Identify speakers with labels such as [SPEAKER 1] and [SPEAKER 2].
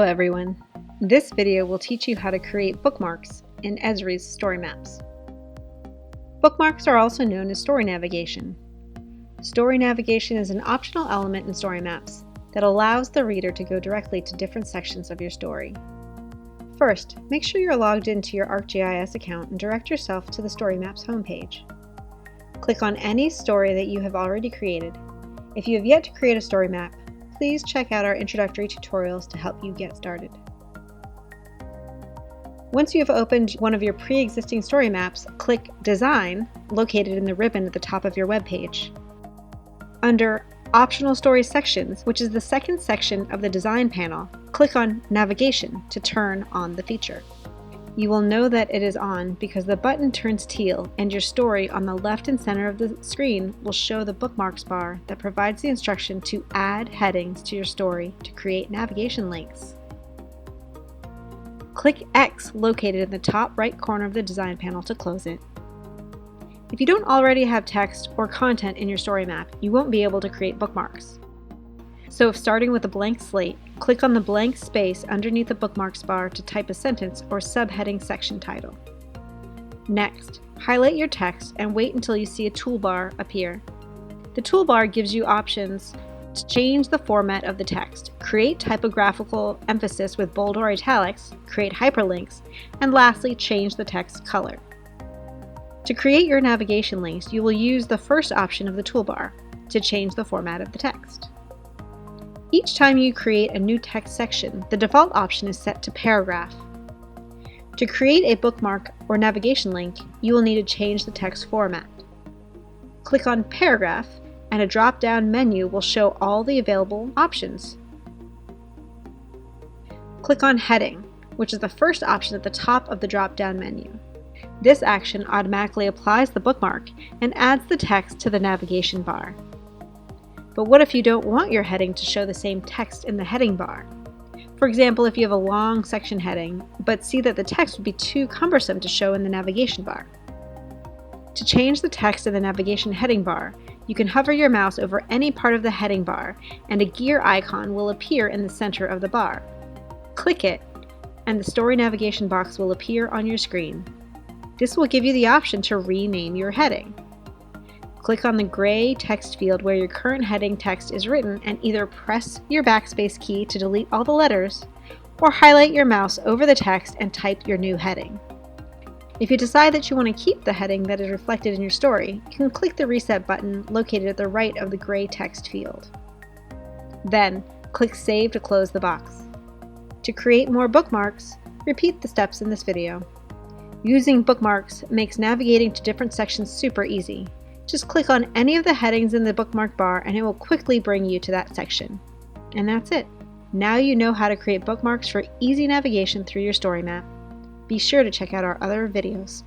[SPEAKER 1] everyone. This video will teach you how to create bookmarks in Esri's StoryMaps. Bookmarks are also known as story navigation. Story navigation is an optional element in StoryMaps that allows the reader to go directly to different sections of your story. First, make sure you're logged into your ArcGIS account and direct yourself to the StoryMaps homepage. Click on any story that you have already created. If you have yet to create a story map, please check out our introductory tutorials to help you get started. Once you have opened one of your pre-existing story maps, click Design, located in the ribbon at the top of your web page. Under Optional Story Sections, which is the second section of the Design panel, click on Navigation to turn on the feature. You will know that it is on because the button turns teal and your story on the left and center of the screen will show the bookmarks bar that provides the instruction to add headings to your story to create navigation links. Click X located in the top right corner of the design panel to close it. If you don't already have text or content in your story map, you won't be able to create bookmarks. So if starting with a blank slate, click on the blank space underneath the bookmarks bar to type a sentence or subheading section title. Next, highlight your text and wait until you see a toolbar appear. The toolbar gives you options to change the format of the text, create typographical emphasis with bold or italics, create hyperlinks, and lastly, change the text color. To create your navigation links, you will use the first option of the toolbar to change the format of the text. Each time you create a new text section, the default option is set to paragraph. To create a bookmark or navigation link, you will need to change the text format. Click on Paragraph, and a drop-down menu will show all the available options. Click on Heading, which is the first option at the top of the drop-down menu. This action automatically applies the bookmark and adds the text to the navigation bar. But what if you don't want your heading to show the same text in the heading bar? For example, if you have a long section heading, but see that the text would be too cumbersome to show in the navigation bar. To change the text in the navigation heading bar, you can hover your mouse over any part of the heading bar, and a gear icon will appear in the center of the bar. Click it, and the story navigation box will appear on your screen. This will give you the option to rename your heading. Click on the gray text field where your current heading text is written and either press your backspace key to delete all the letters or highlight your mouse over the text and type your new heading. If you decide that you want to keep the heading that is reflected in your story, you can click the reset button located at the right of the gray text field. Then, click Save to close the box. To create more bookmarks, repeat the steps in this video. Using bookmarks makes navigating to different sections super easy. Just click on any of the headings in the bookmark bar and it will quickly bring you to that section. And that's it. Now you know how to create bookmarks for easy navigation through your story map. Be sure to check out our other videos.